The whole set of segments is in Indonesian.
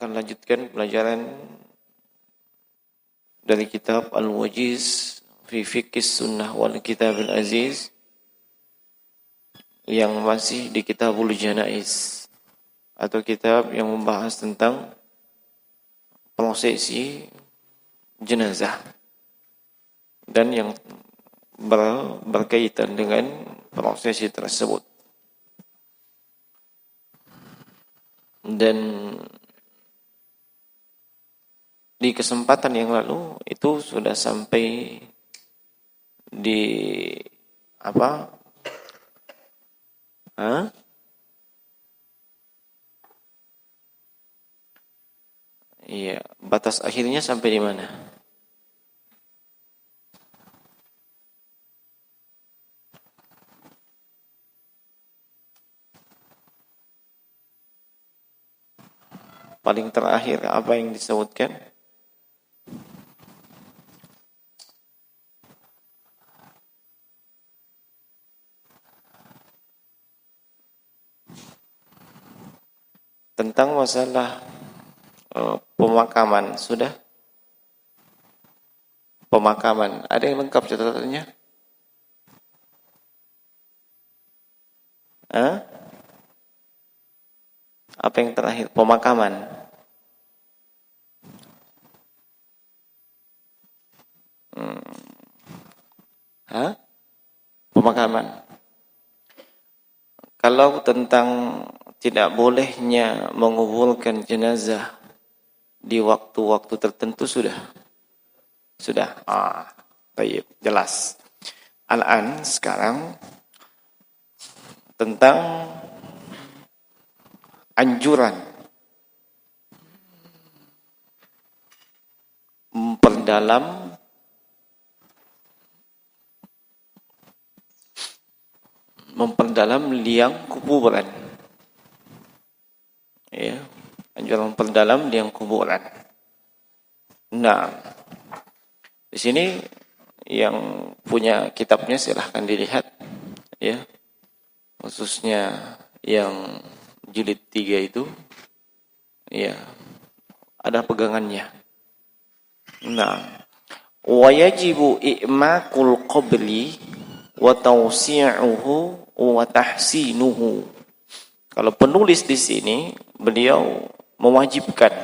akan lanjutkan pelajaran dari kitab Al-Wajiz fi Fiqhis Sunnah wal Kitabil Aziz yang masih di Kitabul Janaiz, atau kitab yang membahas tentang prosesi jenazah dan yang berkaitan dengan prosesi tersebut. Dan di kesempatan yang lalu itu sudah sampai di apa? Iya, batas akhirnya sampai di mana? Paling terakhir apa yang disebutkan? Tentang masalah pemakaman, sudah? Pemakaman, ada yang lengkap catatannya? Apa yang terakhir? Pemakaman. Pemakaman. Kalau tentang tidak bolehnya menguburkan jenazah di waktu-waktu tertentu sudah. Baik, jelas. Al-an sekarang tentang anjuran memperdalam liang kuburan. Ya, anjuran memperdalam liang kuburan. Nah, di sini yang punya kitabnya silahkan dilihat, ya, khususnya yang jilid 3 itu, ya, ada pegangannya. Nah, wa yajibu i'makul qabli wa tawsi'uhu wa tahsinuhu. Kalau penulis di sini, beliau mewajibkan,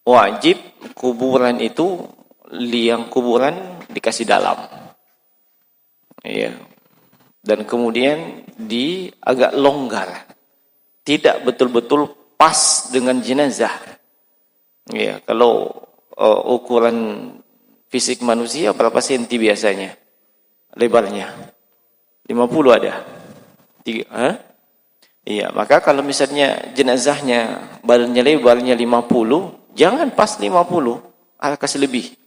wajib kuburan itu, liang kuburan dikasih dalam, ya, dan kemudian agak longgar, tidak betul-betul pas dengan jenazah. Ya, kalau ukuran fisik manusia berapa senti biasanya lebarnya? 50 ada? 3? Iya, maka kalau misalnya jenazahnya badannya lebarnya 50, jangan pas 50, kasih lebih.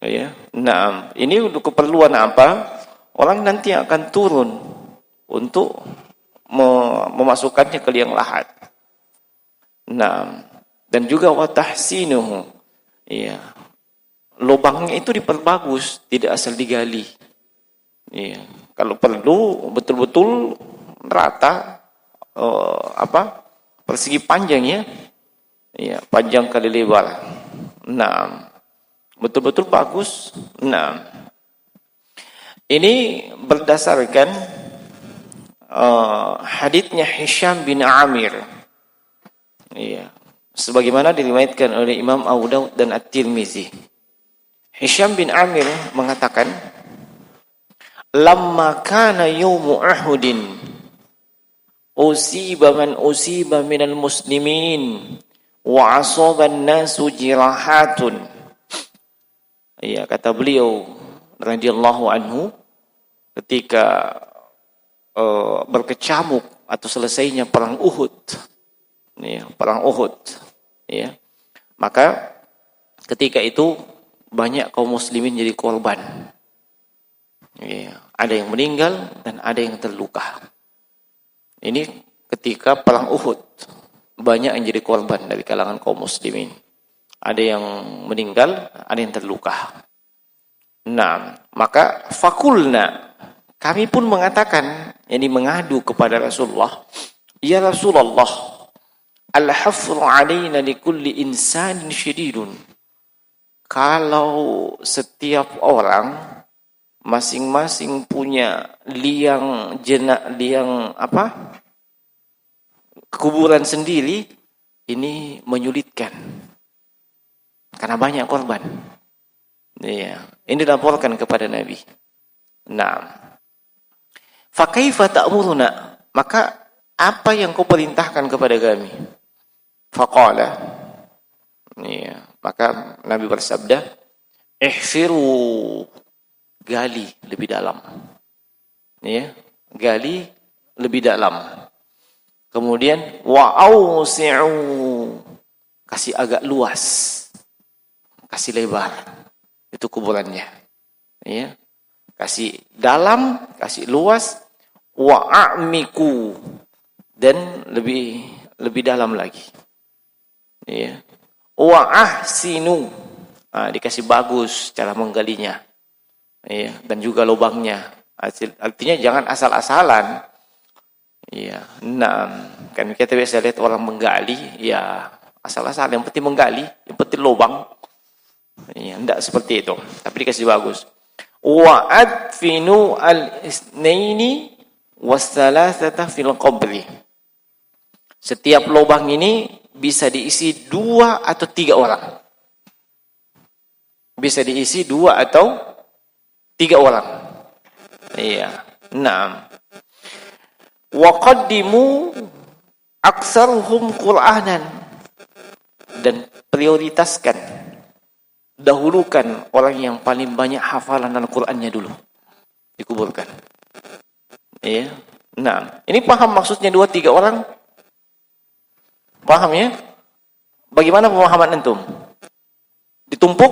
Ya. Nah, ini untuk keperluan apa? Orang nanti akan turun untuk memasukkannya ke liang lahat. Nah, dan juga wa tahsinuhu. Iya. Lubangnya itu diperbagus, tidak asal digali. Iya. Kalau perlu betul-betul rata, persegi panjang, ya. Iya, panjang kali lebar. Nah, betul-betul bagus. Nah, ini berdasarkan haditsnya Hisham bin Amir. Iya, sebagaimana diriwayatkan oleh Imam Abu Daud dan At-Tirmizi. Hisham bin Amir mengatakan, "Lamma kana yaumu Uhudin, usiba man usiba minal muslimin wa asaban nasu jirahatun." Iya, kata beliau radhiyallahu anhu, ketika berkecamuk atau selesainya perang Uhud, ya, perang Uhud, ya, maka ketika itu banyak kaum muslimin jadi korban. Ya, ada yang meninggal dan ada yang terluka. Ini ketika perang Uhud, banyak yang jadi korban dari kalangan kaum muslimin. Ada yang meninggal, ada yang terluka. Nah, maka fakulna, kami pun mengatakan, yakni mengadu kepada Rasulullah, ya Rasulullah, al-hafru 'alaina likulli insanin syadidun. Kalau setiap orang masing-masing punya liang kuburan sendiri, ini menyulitkan karena banyak korban. Iya, ini dilaporkan kepada Nabi. Nah, fa kaifa ta'muruna? Maka apa yang kau perintahkan kepada kami? Faqala, iya, maka Nabi bersabda, ihfiru, gali lebih dalam. Ya, gali lebih dalam. Kemudian wa'ausi'u, kasih agak luas, kasih lebar, itu kuburannya. Ya, kasih dalam, kasih luas, wa'amiku, dan lebih dalam lagi. Ya, wa'ahsinu, dikasih bagus cara menggalinya. Ya, dan juga lubangnya. Artinya jangan asal-asalan. Ya, nah, kan kita biasa lihat orang menggali, ya asal-asal, yang penting menggali, yang penting lubang. Ya, enggak seperti itu, tapi dikasih bagus. Wa adfinu al-itsnaini was-salasata fil qabri. Setiap lubang ini bisa diisi 2 atau 3 orang. Bisa diisi 2 atau 3 orang. Iya. Naam. Wa qaddimu aktsaruhum Qur'anan, dan prioritaskan, dahulukan orang yang paling banyak hafalan Al-Qur'annya dulu dikuburkan. Iya. Nah, ini paham maksudnya 2-3 orang? Paham ya? Bagaimana pemahaman antum? Ditumpuk?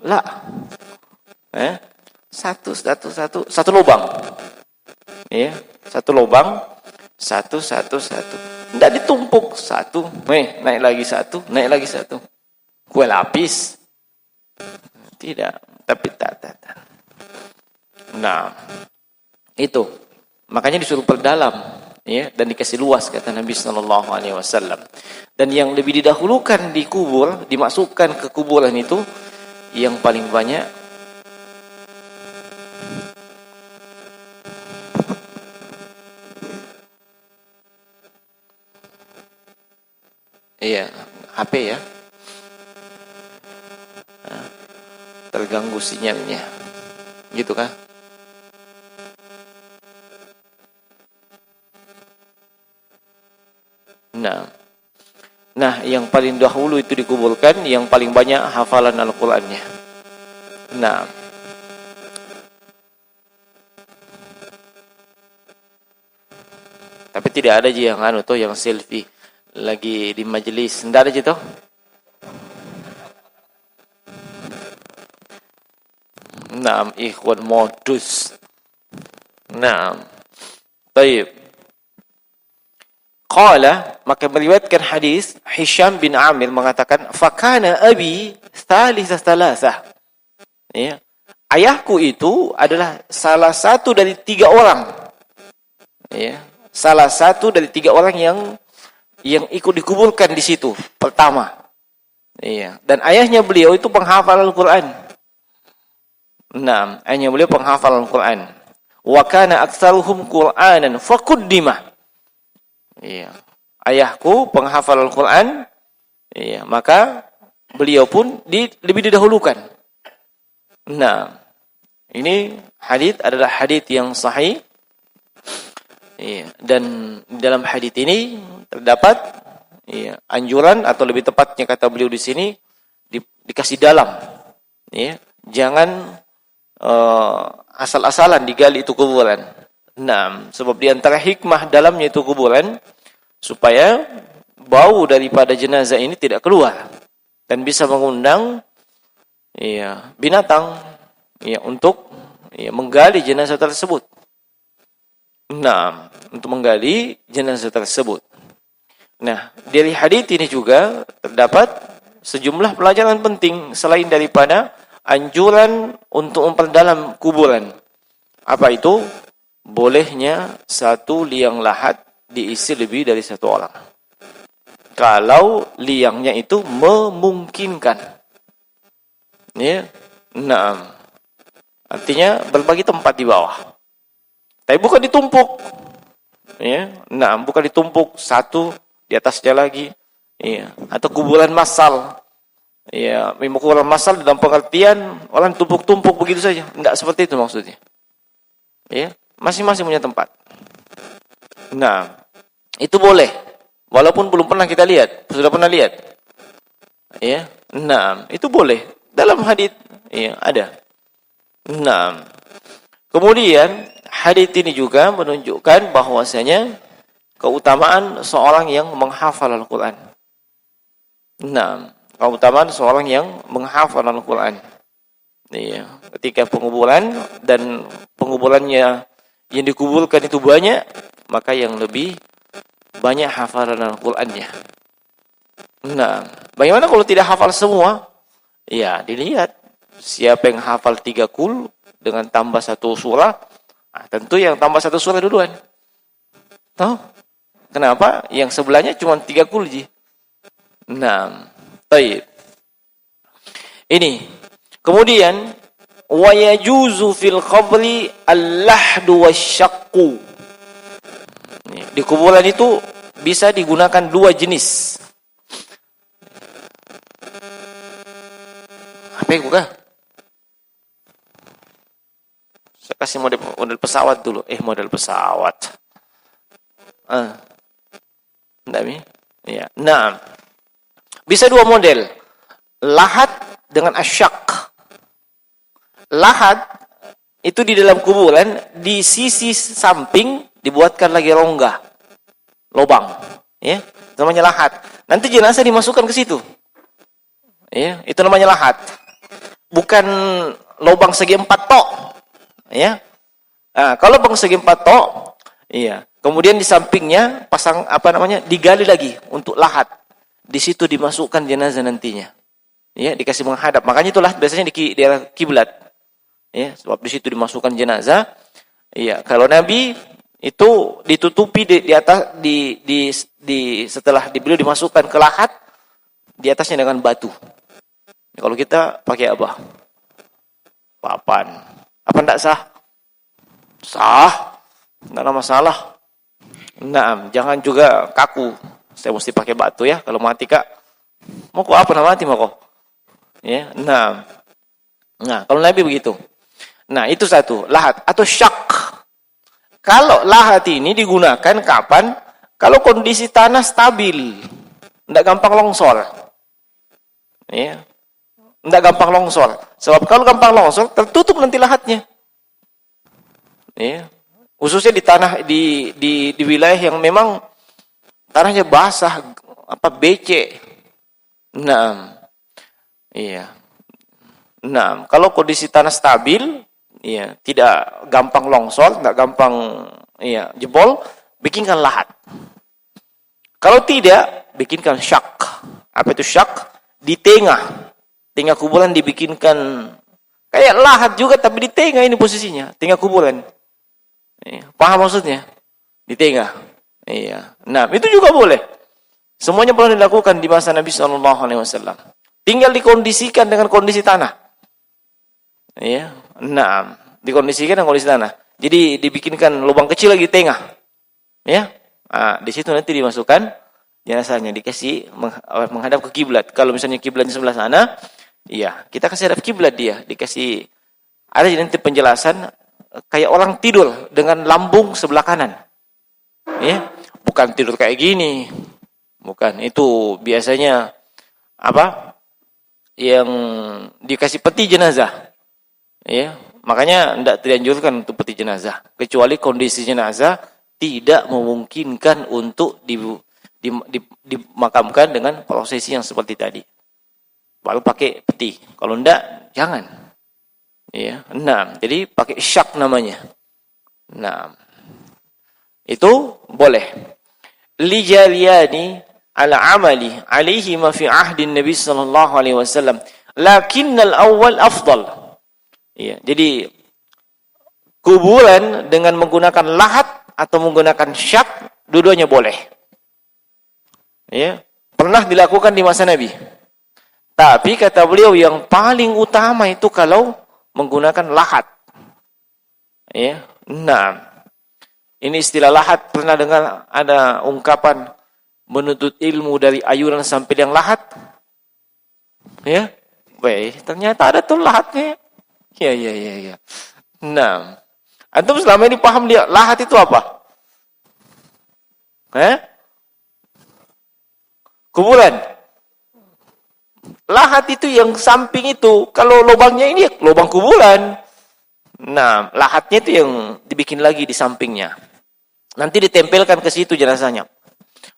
La. Satu lubang. Ya, satu lubang, satu. Tidak ditumpuk, satu, naik lagi satu, naik lagi satu. Kue lapis. Tidak, tapi tak. Nah, itu. Makanya disuruh perdalam, ya, dan dikasih luas, kata Nabi sallallahu alaihi wasallam. Dan yang lebih didahulukan dikubur, dimasukkan ke kuburan itu yang paling banyak HP ya. Terganggu sinyalnya. Gitu kan? Nah, yang paling dahulu itu dikuburkan yang paling banyak hafalan Al-Qur'annya. Nah, tapi tidak ada yang yang selfie lagi di majelis. Tidak ada gitu. Naam, ikhwan modus. Naam. Baik. Qala, maka meriwayatkan hadis Hisham bin Amir mengatakan, fakana abi thalithah. Ya. Ayahku itu adalah salah satu dari 3 orang. Ya. Salah satu dari 3 orang yang ikut dikuburkan di situ pertama. Iya. Dan ayahnya beliau itu penghafal Al-Qur'an. Nah, ayahnya beliau penghafal Al-Qur'an. Wa kana aktsaruhum Qur'anan faquddima. Iya. Ayahku penghafal Al-Qur'an. Iya, maka beliau pun lebih didahulukan. Nah, ini hadis adalah hadis yang sahih. Iya, dan dalam hadis ini terdapat anjuran, atau lebih tepatnya kata beliau di sini, dikasih dalam. Ya, jangan asal-asalan digali itu kuburan. Nah, sebab di antara hikmah dalamnya itu kuburan supaya bau daripada jenazah ini tidak keluar dan bisa mengundang binatang untuk menggali jenazah tersebut. Nah, untuk menggali jenazah tersebut. Nah, dari hadits ini juga terdapat sejumlah pelajaran penting selain daripada anjuran untuk memperdalam kuburan. Apa itu? Bolehnya satu liang lahat diisi lebih dari 1 orang. Kalau liangnya itu memungkinkan. Ya. Nah, artinya berbagi tempat di bawah. Tapi bukan ditumpuk. Ya. Nah, bukan ditumpuk satu di atasnya lagi. Ya. Atau kuburan massal. Ya, memang kuburan massal dalam pengertian orang tumpuk-tumpuk begitu saja. Tidak seperti itu maksudnya. Ya, masing-masing punya tempat. Nah, itu boleh. Walaupun belum pernah kita lihat, sudah pernah lihat. Ya. Nah, itu boleh. Dalam hadis ya ada. Nah, kemudian hadis ini juga menunjukkan bahwasanya keutamaan seorang yang menghafal Al-Qur'an. Nah, keutamaan seorang yang menghafal Al-Qur'an. Iya, ketika penguburan dan penguburannya yang dikuburkan itu banyak, maka yang lebih banyak hafalan Al-Qur'annya. Nah, bagaimana kalau tidak hafal semua? Ya, dilihat siapa yang hafal 3 kul dengan tambah 1 surah. Nah, tentu yang tambah 1 surah duluan. Tahu? Kenapa? Yang sebelahnya cuma 3 kul ji. Nah, baik. Ini. Kemudian wa yajuzu fil qabri al-lahdu wasyaqqu. Di kuburan itu bisa digunakan 2 jenis. Apa yang buka? Saya kasih model pesawat dulu. Model pesawat. Enggak mi? Ya. Nah, bisa 2 model. Lahat dengan asyak. Lahat itu di dalam kuburan, di sisi samping dibuatkan lagi rongga, lubang, ya, itu namanya lahat. Nanti jenazah dimasukkan ke situ, ya, itu namanya lahat. Bukan lubang segi 4 tok, ya. Nah, kalau lubang segi 4 tok, iya. Kemudian di sampingnya pasang digali lagi untuk lahat. Di situ dimasukkan jenazah nantinya, ya, dikasih menghadap. Makanya itulah biasanya di daerah kiblat. Ya, sebab di situ dimasukkan jenazah. Iya, kalau Nabi itu ditutupi di atas setelah beliau dimasukkan ke lahat, di atasnya dengan batu. Kalau kita pakai apa? Papan. Apa enggak sah? Sah. Enggak ada masalah. Nah, jangan juga kaku. Saya mesti pakai batu ya kalau mati, Kak. Mau kok apa mati mau kok? Ya, nah, kalau Nabi begitu. Nah, itu satu, lahat atau syak. Kalau lahat ini digunakan kapan? Kalau kondisi tanah stabil, tidak gampang longsor. Ya. Tidak gampang longsor. Sebab kalau gampang longsor, tertutup nanti lahatnya. Ya. Khususnya di tanah di wilayah yang memang tanahnya basah, becek. Nah. Iya. Nah, kalau kondisi tanah stabil, ya, tidak gampang longsor, tidak gampang jebol, bikinkan lahat. Kalau tidak, bikinkan syak. Apa itu syak? Di tengah kuburan dibikinkan kayak lahat juga, tapi di tengah ini posisinya, tengah kuburan. Paham maksudnya? Di tengah. Iya. Nah, itu juga boleh. Semuanya pernah dilakukan di masa Nabi SAW. Tinggal dikondisikan dengan kondisi tanah. Ya, nah, dikondisikan dengan kondisi tanah. Jadi dibikinkan lubang kecil lagi di tengah. Ya. Nah, di situ nanti dimasukkan jenazahnya, dikasih menghadap ke kiblat. Kalau misalnya kiblatnya sebelah sana, iya, kita kasih hadap kiblat dia, dikasih ada nanti penjelasan kayak orang tidur dengan lambung sebelah kanan. Ya, bukan tidur kayak gini. Bukan, itu biasanya yang dikasih peti jenazah. Ya, makanya tidak dianjurkan untuk peti jenazah kecuali kondisi jenazah tidak memungkinkan untuk dimakamkan dengan prosesi yang seperti tadi. Baru pakai peti. Kalau tidak, jangan. Ya, nah, jadi pakai syak namanya. Nah, itu boleh. Lijaliyani ala amali alaihi ma fi ahdi Nabi sallallahu alaihi wasallam. Lakinnal awwal afdal. Ya, jadi kuburan dengan menggunakan lahat atau menggunakan syak, dua-duanya boleh. Ya, pernah dilakukan di masa Nabi. Tapi kata beliau yang paling utama itu kalau menggunakan lahat. Ya. Nah, ini istilah lahat, pernah dengar ada ungkapan menuntut ilmu dari ayunan sampai yang lahat? Ya. Baik, ternyata ada tuh lahatnya. Ya. Nah, antum selama ini paham dia lahat itu apa? Kuburan. Lahat itu yang samping itu. Kalau lubangnya ini lubang kuburan. Nah, lahatnya itu yang dibikin lagi di sampingnya. Nanti ditempelkan ke situ jenazahnya.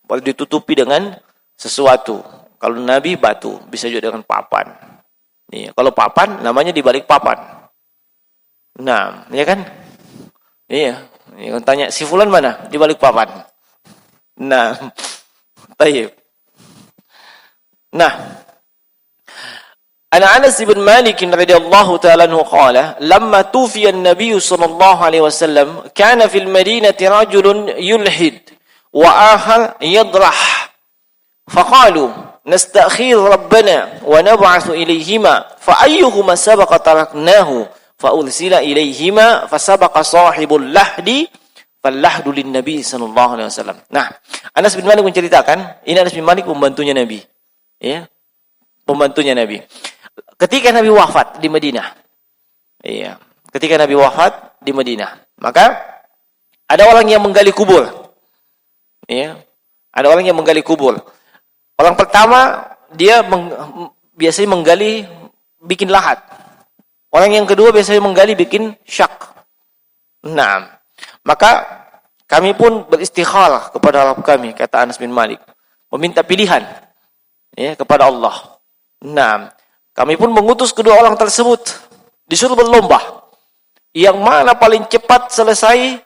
Boleh ditutupi dengan sesuatu. Kalau Nabi batu, bisa juga dengan papan. Nih, kalau papan namanya di balik papan. Nah, ya kan? Iya. Yang tanya si fulan mana? Di balik papan. Nah, tayyib. Nah, An Anas bin Malik radhiyallahu ta'ala anhu qala, "Lamma tufiya an-nabiy sallallahu alaihi wasallam, kana fil madinati rajulun yulhid wa akhar yadrah. Faqalu, nastakhir rabbana wa nab'athu ilayhima, fa ayyuhuma sabaqa taraknahu, fa ursila ilayhima, fa sabaqa sahibul lahdi, fal lahdu lin nabi sallallahu alaihi wasallam." Nah, Anas bin Malik menceritakan, ini Anas bin Malik pembantunya Nabi. Ya. Pembantunya Nabi. Ketika Nabi wafat di Madinah. Iya. Ketika Nabi wafat di Madinah, maka ada orang yang menggali kubur. Iya. Ada orang yang menggali kubur. Orang pertama dia biasanya menggali bikin lahat. Orang yang kedua biasanya menggali bikin syak. Nah, maka kami pun beristikharah kepada Rabb kami, kata Anas bin Malik, meminta pilihan ya kepada Allah. Nah, kami pun mengutus kedua orang tersebut, disuruh berlomba. Yang mana paling cepat selesai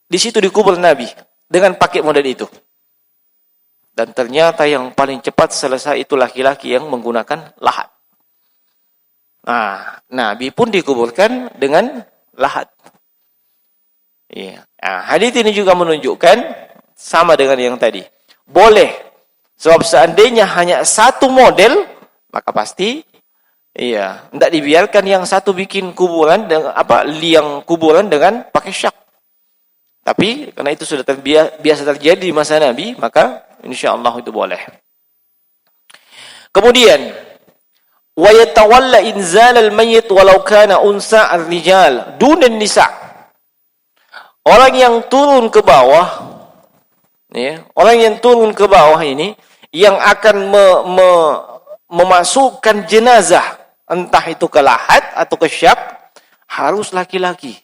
di situ di kubur Nabi dengan pakai model itu. Dan ternyata yang paling cepat selesai itu laki-laki yang menggunakan lahat. Nah, Nabi pun dikuburkan dengan lahat. Iya. Nah, hadits ini juga menunjukkan sama dengan yang tadi. Boleh. Sebab seandainya hanya satu model, maka pasti tidak dibiarkan yang satu bikin kuburan dengan liang kuburan dengan pakai syak. Tapi karena itu sudah biasa terjadi di masa Nabi, maka insyaallah itu boleh. Kemudian wa yatawalla inzal al-mayyit walau kana unsa ar-rijal dun an-nisa. Orang yang turun ke bawah, ya, orang yang turun ke bawah ini yang akan memasukkan jenazah, entah itu ke lahat atau ke syak, harus laki-laki.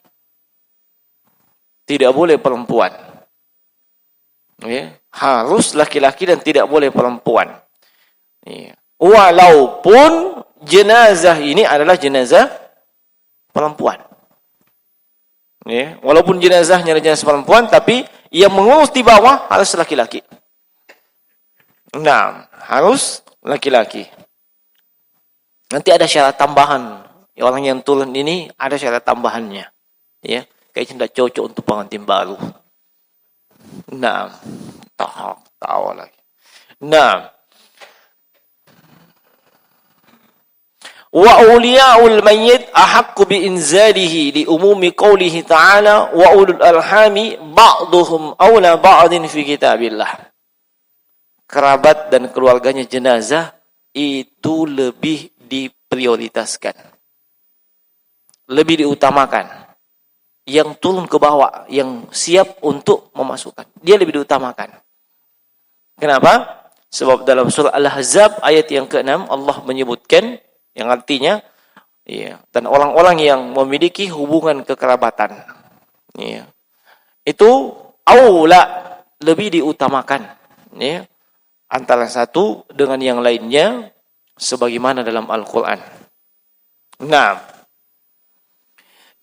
Tidak boleh perempuan. Ya, harus laki-laki dan tidak boleh perempuan. Ya. Walaupun jenazah ini adalah jenazah perempuan. Ya, walaupun jenazahnya adalah jenazah perempuan, tapi yang mengurus di bawah harus laki-laki. Nah, harus laki-laki. Nanti ada syarat tambahan. Orang yang turun ini ada syarat tambahannya. Ya, kayaknya tidak cocok untuk pengantin baru. Nah, tahu lagi. Nah, wa awliya'ul mayyit ahaqqu bi inzalihi li umumi qoulihi ta'ala wa ulul arhami ba'duhum awla ba'din fi kitabillah. Kerabat dan keluarganya jenazah itu lebih diprioritaskan, lebih diutamakan. Yang turun ke bawah, yang siap untuk memasukkan, dia lebih diutamakan. Kenapa? Sebab dalam surah Al-Ahzab ayat yang ke-6 Allah menyebutkan yang artinya ya, dan orang-orang yang memiliki hubungan kekerabatan ya, itu aula, lebih diutamakan ya, antara satu dengan yang lainnya sebagaimana dalam Al-Quran. Nah,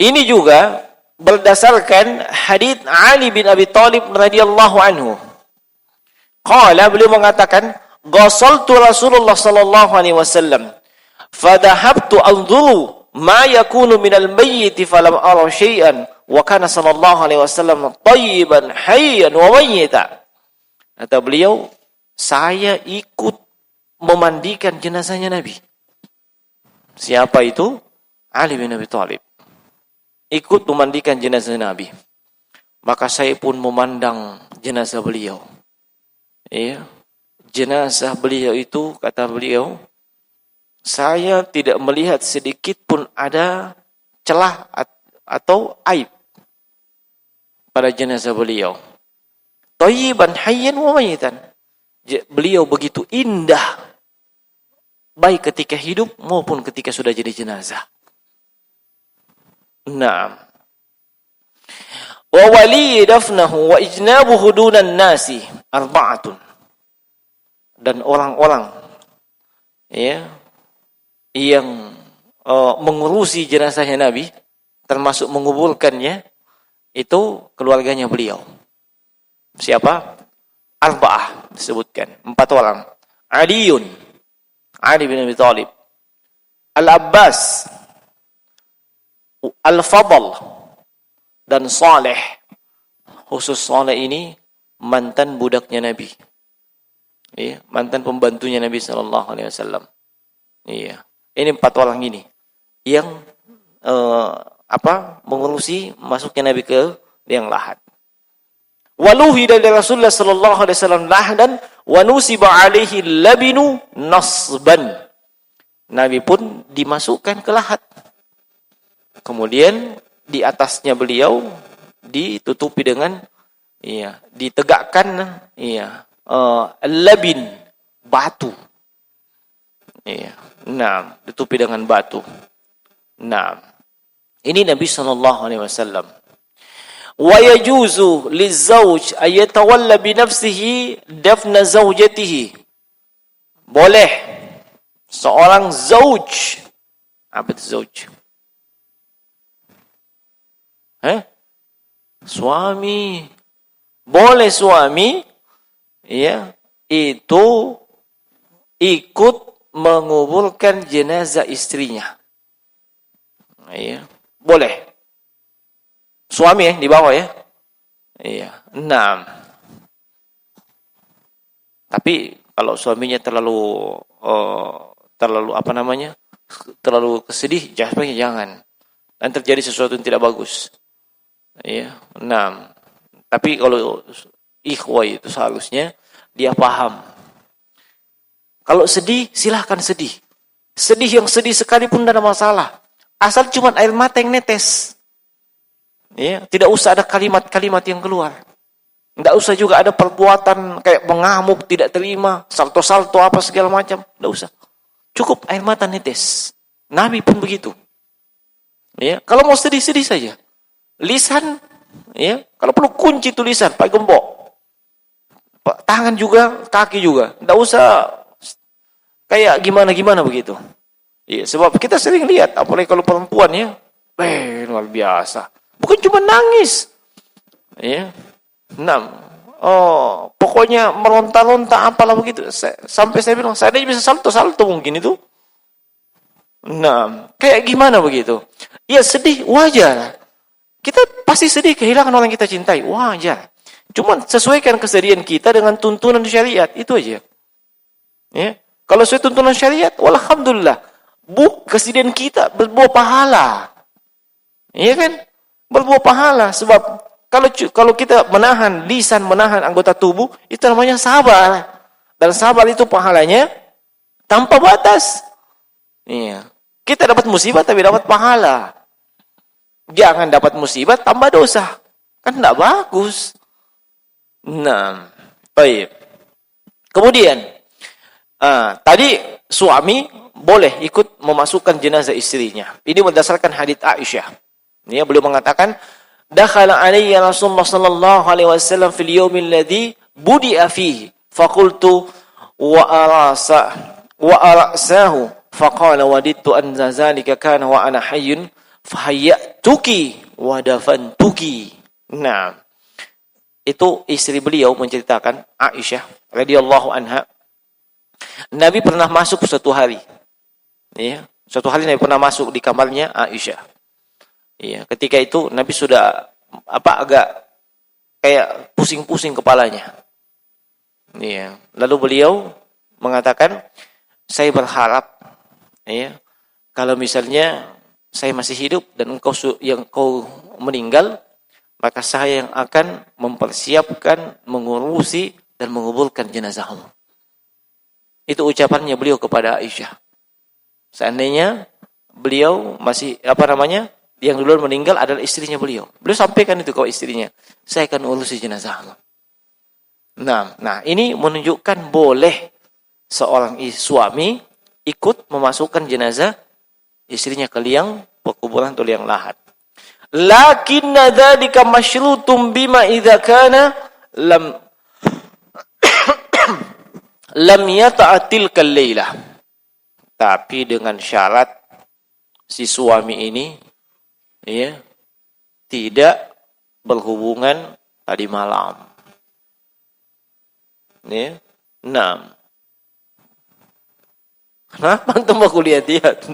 ini juga berdasarkan hadits Ali bin Abi Thalib radhiyallahu anhu. Qala, beliau mengatakan, ghasaltu Rasulullah sallallahu alaihi wasallam, fadhahabtu anzuru ma yakunu minal mayyit falam ara syai'an wa kana sallallahu alaihi wasallam tayyiban hayyan wa mayyita. Kata beliau, saya ikut memandikan jenazahnya Nabi. Siapa itu? Ali bin Abi Thalib. Ikut memandikan jenazah Nabi. Maka saya pun memandang jenazah beliau. Ya. Jenazah beliau itu, kata beliau, saya tidak melihat sedikit pun ada celah atau aib pada jenazah beliau. Thayyiban hayyan wa mayitan. Beliau begitu indah, baik ketika hidup maupun ketika sudah jadi jenazah. Naam. Wa wali dafnahu wa ijnabuhu dunan nasi arba'atun. Dan orang-orang ya yang mengurusi jenazahnya Nabi, termasuk menguburkannya, itu keluarganya beliau. Siapa? Arba'ah disebutkan, 4 orang. Ali bin Abi Thalib, Al-Abbas, Al-Fadl, dan Saleh. Khusus Saleh ini mantan budaknya Nabi. Iya, mantan pembantunya Nabi SAW. Iya, ini 4 orang ini yang mengurusi masuknya Nabi ke liang lahat. Waluhi dari Rasulullah SAW lahdan wa nusiba alaihi labinu nasban. Nabi pun dimasukkan ke lahat. Kemudian di atasnya beliau ditutupi dengan ditegakkan labin, batu. Nah, ditutupi dengan batu. Nah, ini Nabi SAW. Wa yajuzu lizauj ayatawalla bi nafsihi dafna zaujatihi. Boleh seorang zauj. Apa itu zauj? Suami. Boleh suami itu ikut menguburkan jenazah istrinya. Boleh. Suami di bawah ya. Nah. Tapi kalau suaminya terlalu terlalu kesedih, jangan. Dan terjadi sesuatu yang tidak bagus. Nah. Tapi kalau ikhwah itu seharusnya dia paham. Kalau sedih, silahkan sedih. Sedih yang sedih sekalipun tidak ada masalah. Asal cuma air mata yang netes. Tidak usah ada kalimat-kalimat yang keluar. Tidak usah juga ada perbuatan kayak mengamuk, tidak terima, salto-salto apa segala macam. Tidak usah. Cukup air mata netes. Nabi pun begitu. Kalau mau sedih-sedih saja. Lisan, kalau perlu kunci tulisan, pakai gembok. Tangan juga, kaki juga. Tidak usah kayak gimana-gimana begitu. Sebab kita sering lihat, apalagi kalau perempuan luar biasa. Bukan cuma nangis. Pokoknya meronta-ronta apalah begitu. Sampai saya bilang, saya bisa salto-salto mungkin itu. Nah, kayak gimana begitu? Sedih, wajar. Kita pasti sedih kehilangan orang kita cintai, wajar. Cuma sesuaikan kesedihan kita dengan tuntunan syariat, itu aja. Kalau sesuai tuntunan syariat, walhamdulillah. Kesedihan kita berbuah pahala. Iya kan? Berbuah pahala. Sebab kalau kita menahan lisan, menahan anggota tubuh, itu namanya sabar. Dan sabar itu pahalanya tanpa batas. Kita dapat musibah tapi dapat pahala. Jangan dapat musibah tambah dosa. Kan tidak bagus. Nah, baik. Kemudian, tadi suami boleh ikut memasukkan jenazah istrinya. Ini berdasarkan hadits Aisyah. Beliau mengatakan, dakhala alayya Rasulullah sallallahu alaihi wasallam fil yaumil ladzi budi'a fihi faqultu wa arasahu faqala wadittu an zalika kana wa ana hayyun fahayyatuki wa dafantuki. Nah, itu istri beliau menceritakan, Aisyah radhiyallahu anha, Nabi pernah masuk suatu hari. Suatu hari Nabi pernah masuk di kamarnya Aisyah. Ketika itu Nabi sudah agak kayak pusing-pusing kepalanya. Ya. Lalu beliau mengatakan, saya berharap ya, kalau misalnya saya masih hidup dan engkau meninggal, maka saya yang akan mempersiapkan, mengurusi dan menguburkan jenazahmu. Itu ucapannya beliau kepada Aisyah. Seandainya beliau masih yang duluan meninggal adalah istrinya beliau. Beliau sampaikan itu ke istrinya, saya akan urusi jenazahmu. Nah, ini menunjukkan boleh seorang suami ikut memasukkan jenazah istrinya ke liang pekuburan atau liang lahat. Lakinna dzalika masyrutum bima idza kana lam yata'atil kalailah. Tapi dengan syarat si suami ini ya tidak berhubungan tadi malam. Ya. 6. Kenapa antum aku lihat-lihat?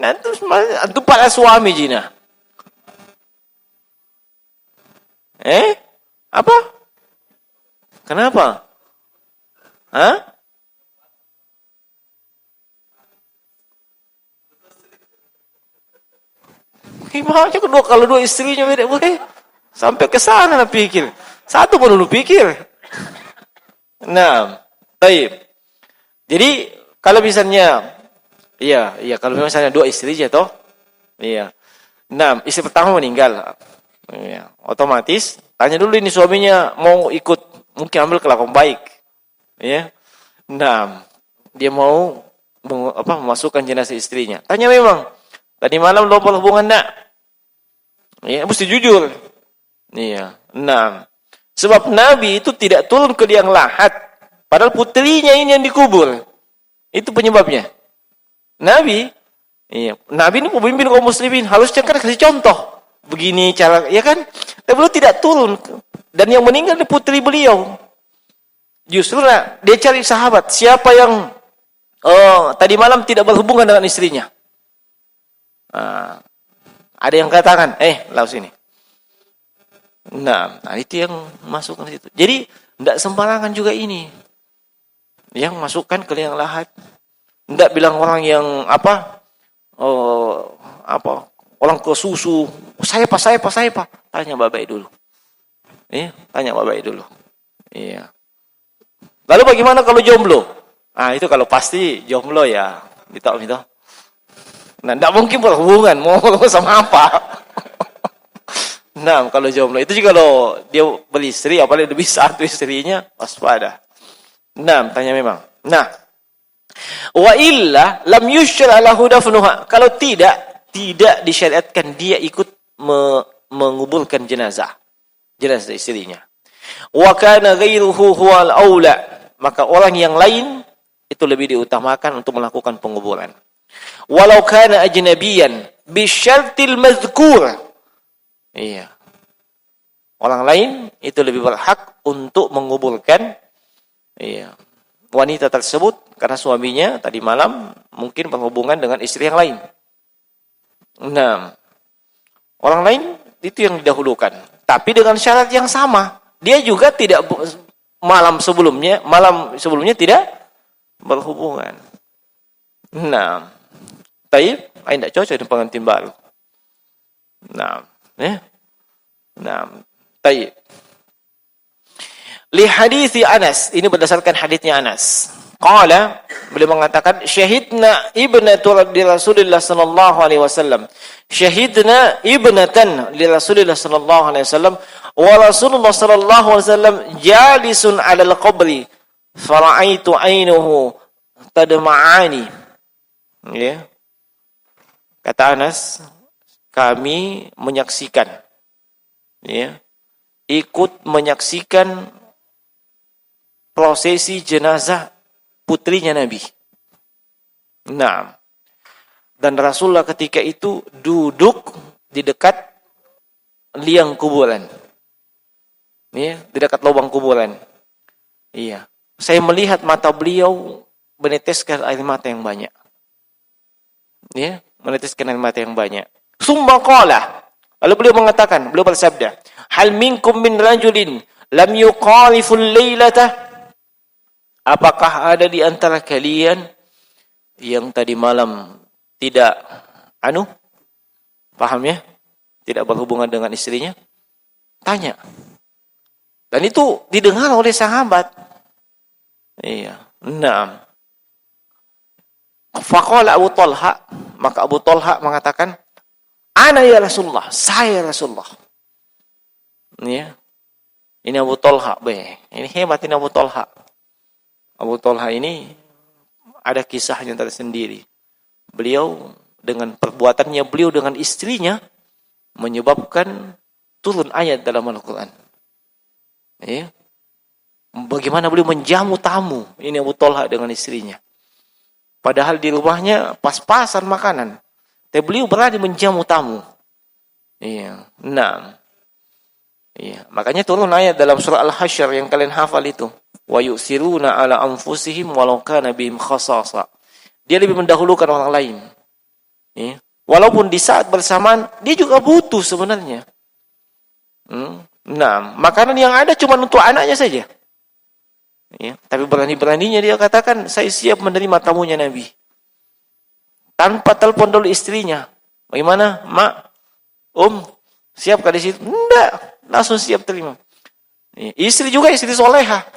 Antum para suami Jina. Apa? Kenapa? Hah? Gimana kalau dua istrinya beda boleh? Sampai ke sana pikir. Satu pun dulu pikir. Nah, baik. Jadi kalau misalnya kalau misalnya dua istri aja toh. Iya. Nah, istri pertama meninggal. Ya, otomatis tanya dulu ini suaminya mau ikut, mungkin ambil kelakuan baik. Ya. Nah, dia mau memasukkan jenazah istrinya. Tanya memang, tadi malam lo berhubungan enggak? Ya, mesti jujur. Iya. Nah, sebab Nabi itu tidak turun ke liang lahat, padahal putrinya ini yang dikubur. Itu penyebabnya. Nabi ini pemimpin kaum muslimin, harusnya kan kasih contoh. Begini cara, ya kan? Tapi beliau tidak turun. Dan yang meninggal adalah putri beliau. Justru dia cari sahabat, siapa yang tadi malam tidak berhubungan dengan istrinya. Ada yang katakan, lalu sini. Nah, itu yang masukkan situ. Jadi, tidak sembarangan juga ini. Yang masukkan ke liang lahat. Tidak bilang orang yang orang ke susu, saya pak. Tanya bapak dulu. Tanya bapak dulu. Iya. Lalu bagaimana kalau jomblo? Itu kalau pasti jomblo ya. Gitu. Nah, tidak mungkin berhubungan. Mau sama apa? Nah, kalau jomblo. Itu juga kalau dia beristri, apalagi lebih satu istrinya, waspada. Nah, tanya memang. Nah, wa illa lam yusyra lahu dafnuha. Kalau tidak disyariatkan dia ikut menguburkan jenazah istrinya. Wa kana ghairuhu huwal aula. Maka orang yang lain itu lebih diutamakan untuk melakukan penguburan. Walau kana ajnabiyan bisyartil mazkur. Iya. Orang lain itu lebih berhak untuk menguburkan wanita tersebut karena suaminya tadi malam mungkin berhubungan dengan istri yang lain. Nah, orang lain itu yang didahulukan. Tapi dengan syarat yang sama. Dia juga tidak malam sebelumnya tidak berhubungan. Nah, taib, tidak cocok dengan pengantin baru. Nah, taib. Li hadithi Anas, ini berdasarkan haditsnya Anas. Qala, beliau mengatakan syahidna ibnatu li Rasulillah sallallahu alaihi wasallam. Syahidna ibnatan li Rasulillah sallallahu alaihi wasallam wa Rasulullah sallallahu alaihi wasallam jalisun 'ala al-qabri fara'aitu 'ainuhu tadma'ani. Ya. Kata Anas, kami menyaksikan ikut menyaksikan prosesi jenazah putrinya Nabi. Nah, dan Rasulullah ketika itu duduk di dekat liang kuburan. Di dekat lubang kuburan. Iya. Saya melihat mata beliau meneteskan air mata yang banyak. Meneteskan air mata yang banyak. Summa qala. Lalu beliau bersabda, "Hal minkum min rajulin lam yuqaliful lailata?" apakah ada di antara kalian yang tadi malam tidak paham ya? Tidak berhubungan dengan istrinya? Tanya. Dan itu didengar oleh sahabat. Iya. Naam. Faqala Abu Talha, maka Abu Talha mengatakan, "Ana ya Rasulullah, saya Rasulullah." Ya. Ini Abu Talha, ini hebat ini Abu Talha. Abu Talha ini ada kisahnya tersendiri. Beliau dengan perbuatannya beliau dengan istrinya menyebabkan turun ayat dalam Al-Quran. Ya. Bagaimana beliau menjamu tamu. Ini Abu Talha dengan istrinya. Padahal di rumahnya pas-pasan makanan. Tapi beliau berani menjamu tamu. Iya. Nah. Iya. Makanya turun ayat dalam surah Al-Hasyr yang kalian hafal itu. Wa yu'thiruna ala anfusihim walau kana bihim khasasa. Dia lebih mendahulukan orang lain. Iya. Walaupun di saat bersamaan dia juga butuh sebenarnya. Nah, makanan yang ada cuma untuk anaknya saja. Ya, tapi berani-beraninya dia katakan, saya siap menerima tamunya Nabi. Tanpa telepon dulu istrinya. Bagaimana, Mak? Siapkah di situ? Enggak, langsung siap terima. Ya, istri juga istri soleha.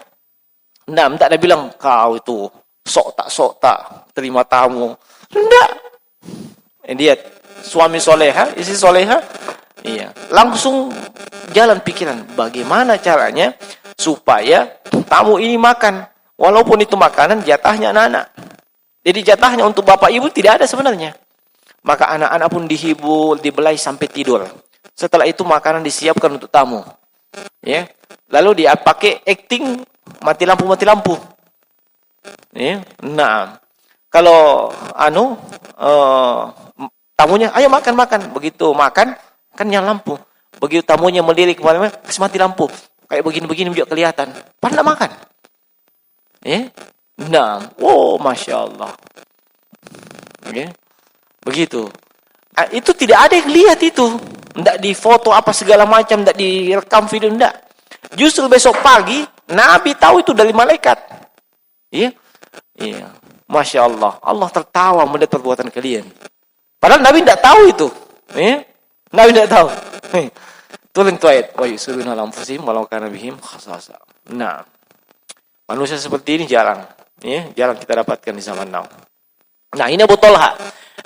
Nah, tak ada bilang, kau itu sok tak terima tamu. Enggak. Dia suami soleha, istri soleha. Iya, langsung jalan pikiran bagaimana caranya supaya tamu ini makan, walaupun itu makanan jatahnya anak-anak. Jadi jatahnya untuk bapak ibu tidak ada sebenarnya. Maka anak-anak pun dihibur, dibelai sampai tidur. Setelah itu makanan disiapkan untuk tamu. Ya, lalu dia pakai acting mati lampu. Ya, nah, kalau tamunya, ayo makan. Begitu makan kan nyala lampu. Begitu tamunya melirik kemana-mana, kasih mati lampu. Kayak begini-begini juga kelihatan. Padahal makan. Nah, Masya Allah. Begitu. Itu tidak ada yang lihat itu. Tidak di foto apa segala macam, tidak direkam video, tidak. Justru besok pagi, Nabi tahu itu dari malaikat. Iya. Masya Allah. Allah tertawa melihat perbuatan kalian. Padahal Nabi tidak tahu itu. Nabi tidak tahu. Turun itu ayat. Wa yusuruna lamfusihim walau kana bihim khasasa. Nah, manusia seperti ini jarang. Jarang kita dapatkan di zaman now. Nah, ini Abu Talha.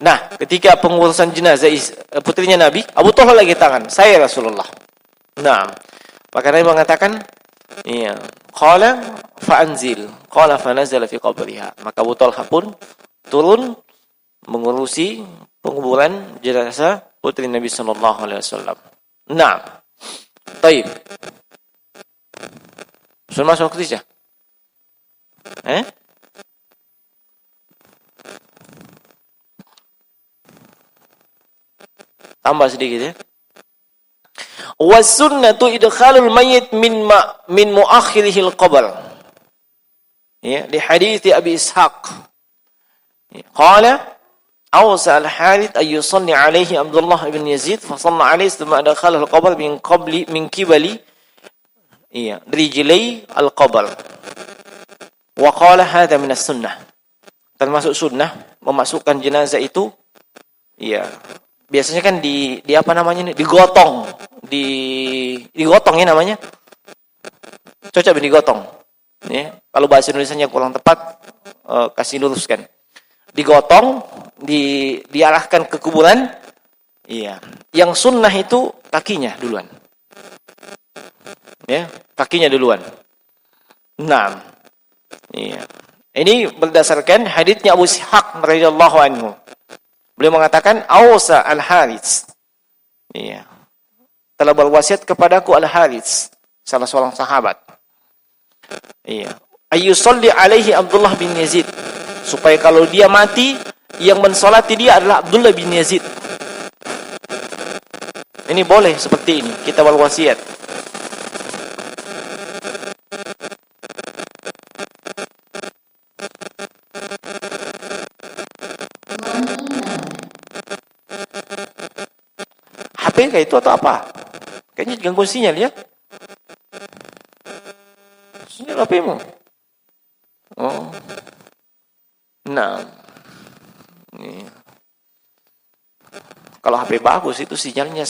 Nah, ketika pengurusan jenazah putrinya Nabi, Abu Talha lagi tangan. Saya Rasulullah. Nah, maka Nabi mengatakan, qala fa'anzil. Qala fanazala fi qabriha. Maka Abu Talha pun turun mengurusi penguburan jenazah putri Nabi sallallahu alaihi wasallam. Nah, baik. Sudah masuk waktu ya? Tambah sedikit ya. Was-sunnatu idkhalul mayyit min muakhirihi al-qabr. Ya, di hadits Abi Ishaq. Qala أوصى الحارث أن يصلي عليه عبد الله بن يزيد فصلى عليه ثم أدخله القبر من قبل رجلي القبر وقال هذا من السنة. Termasuk sunnah memasukkan jenazah itu, biasanya kan di apa namanya ini, digotong ya namanya, cocok digotong. Kalau bahasa Indonesianya kurang tepat, kasih luruskan. Digotong, diarahkan ke kuburan. Yang sunnah itu kakinya duluan. Kakinya duluan. Nah, ini berdasarkan haditsnya Abu Ishaq radhiyallahu anhu. Beliau mengatakan, "Ausa al-Harits." Telah berwasiat kepadaku al-Harits, salah seorang sahabat. Ayyusalli alaihi Abdullah bin Yazid. Supaya kalau dia mati, yang mensolati dia adalah Abdullah bin Yazid. Ini boleh seperti ini, kita berwasiat. HP kayak itu atau apa? Kayaknya ganggu sinyal ya. Sinyal HP-mu. Nah, ini. Kalau HP bagus itu sinyalnya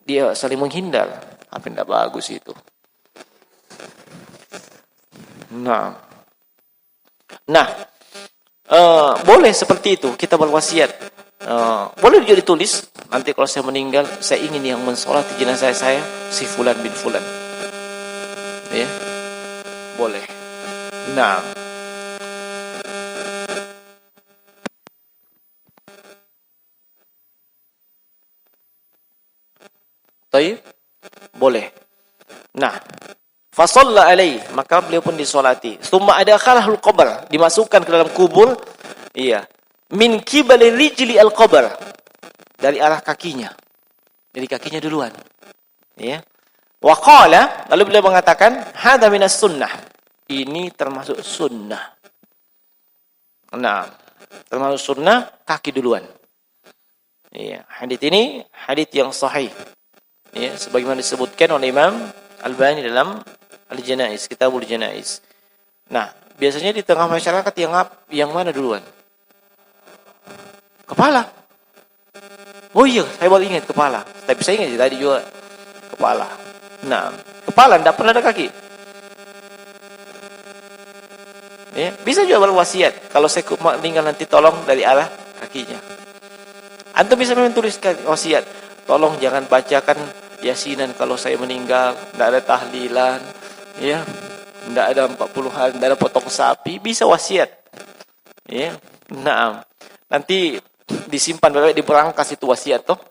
dia saling menghindar. HP tidak bagus itu. Nah, boleh seperti itu kita berwasiat. Boleh juga ditulis. Nanti kalau saya meninggal, saya ingin yang mensolati jenazah saya si fulan bin fulan. Ya, boleh. Nah, taib, boleh. Nah, fasalla alaih, maka beliau pun disolati. Tsumma adakhalahul qabr, dimasukkan ke dalam kubur. Iya. Min qibali rijli al-qabr, dari arah kakinya. Jadi kakinya duluan. Ya. Wa qala, lalu beliau mengatakan, hadza minas sunnah. Ini termasuk sunnah. Nah, termasuk sunnah kaki duluan. Iya, hadits ini hadits yang sahih. Ya, sebagaimana disebutkan oleh Imam Albani dalam Al-Janaiz, Kitabul Janaiz. Nah, biasanya di tengah masyarakat yang mana duluan? Kepala. Oh iya, saya baru ingat kepala. Tapi saya ingat tadi juga kepala. Nah, kepala tidak pernah ada kaki. Ya, bisa juga berwasiat. Kalau saya meninggal nanti tolong dari arah kakinya. Antum bisa menuliskan wasiat. Tolong jangan bacakan yasinan kalau saya meninggal. Tidak ada tahlilan. Ya, tidak ada 40-an, tidak ada potong sapi. Bisa wasiat. Ya, nah, nanti disimpan baik di berangkas itu wasiat toh.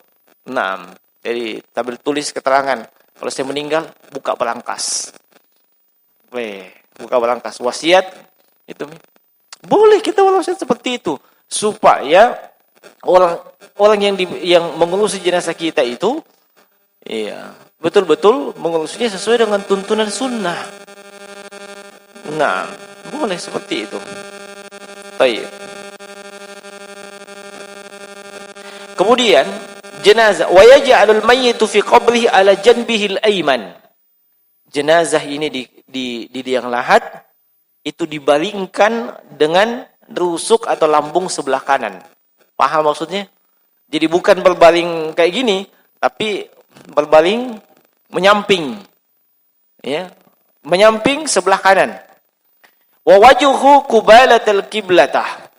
Nah, jadi tabel tulis keterangan. Kalau saya meninggal, buka berangkas. Buka berangkas wasiat. Itu boleh kita wasiat seperti itu supaya orang yang mengurusi jenazah kita itu iya betul-betul mengurusinya sesuai dengan tuntunan sunnah. Nah, boleh seperti itu. Baik. Kemudian jenazah wa yaj'alul mayyitu fi qabrihi ala janbihi al-ayman. Jenazah ini di liang lahat itu dibalingkan dengan rusuk atau lambung sebelah kanan. Paham maksudnya? Jadi bukan berbaling kayak gini, tapi berbaling menyamping. Ya, menyamping sebelah kanan. Wa wajhuhu qibalatal qiblatah.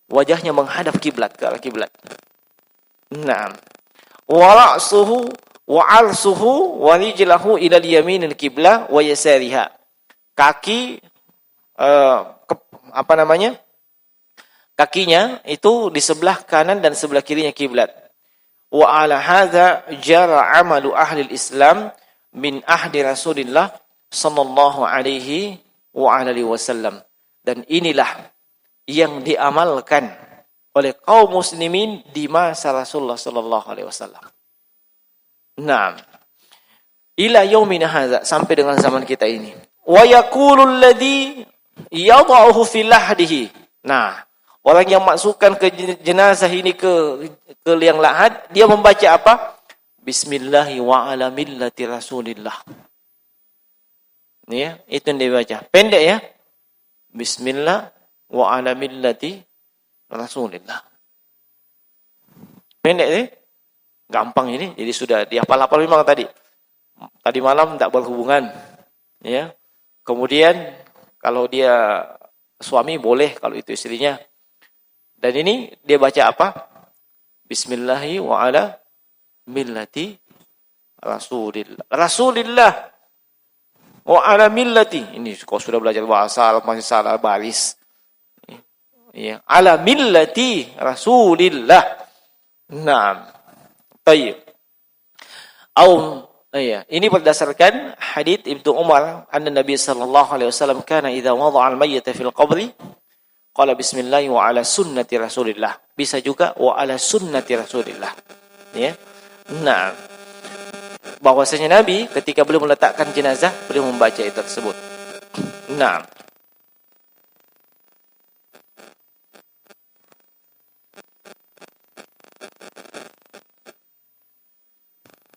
Wajahnya menghadap kiblat, ke arah kiblat. Nah, wa ra'suhu wa 'arsuhu wa rijlahu ila al-yaminil qiblah wa yasariha. Kaki kakinya itu di sebelah kanan dan sebelah kirinya kiblat. Wa ala hadza jara amalu ahli Islam min ahdi Rasulillah sallallahu alaihi wa alihi wasallam. Dan inilah yang diamalkan oleh kaum muslimin di masa Rasulullah sallallahu alaihi wasallam. Nah, ila yaumina hadza, sampai dengan zaman kita ini. Wa yaqulul ladzi yad'uhu fi lahdihi. Nah, orang yang masukkan ke jenazah ini ke liang lahat, dia membaca apa? Bismillahi wa ala millati Rasulillah. Ya, itu yang dia baca. Pendek ya. Bismillah wa ala millati Rasulillah. Pendek deh. Gampang ini. Jadi sudah dihafal-hafal memang tadi. Tadi malam tak berhubungan. Ya. Kemudian kalau dia suami boleh, kalau itu istrinya. Dan ini dia baca apa? Bismillahi wa ala millati Rasulillah. Rasulillah wa ala millati. Ini kau sudah belajar bahasa masih salah baris. Ya, ala millati Rasulillah. Naam. Baik. Ini berdasarkan hadits Ibnu Umar, anna Nabi sallallahu alaihi wasallam kana idza wada'a al-mayyita fil qabri qala bismillah wa ala sunnati Rasulillah. Bisa juga wa ala sunnati Rasulillah. Ya. Nah, bahwasanya Nabi ketika beliau meletakkan jenazah, beliau membaca itu tersebut. Nah.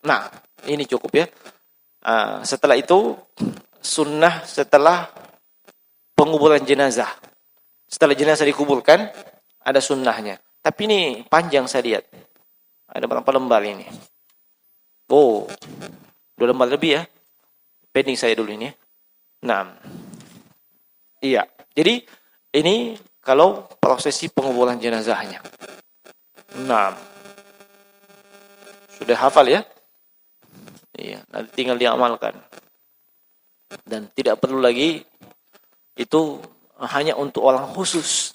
Nah, ini cukup ya. Setelah itu sunnah setelah penguburan jenazah. Setelah jenazah dikuburkan, ada sunnahnya. Tapi ini panjang saya lihat. Ada berapa lembar ini? Oh, 2 lembar lebih ya. Pending saya dulu ini. Nah, iya. Jadi ini kalau prosesi penguburan jenazahnya. Nah, sudah hafal ya? Iya, nanti tinggal diamalkan. Dan tidak perlu lagi itu hanya untuk orang khusus.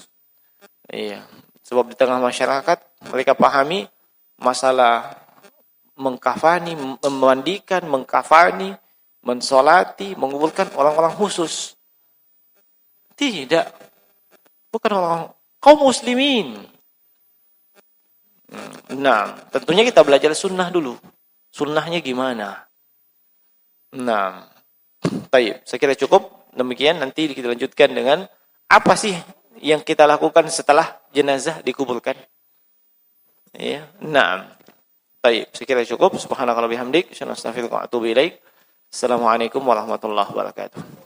Iya, sebab di tengah masyarakat mereka pahami masalah mengkafani, memandikan, mengkafani, mensolati, menguburkan orang-orang khusus. Tidak, bukan orang kaum muslimin. Nah, tentunya kita belajar sunnah dulu. Sunnahnya gimana? Nah, baik, saya kira cukup. Demikian, nanti kita lanjutkan dengan apa sih yang kita lakukan setelah jenazah dikuburkan. Ya, nah, baik, saya kira cukup. Subhanakallahumma bihamdik, asyhadu an la ilaha illa anta, astaghfiruka wa atubu ilaik. Assalamualaikum warahmatullahi wabarakatuh.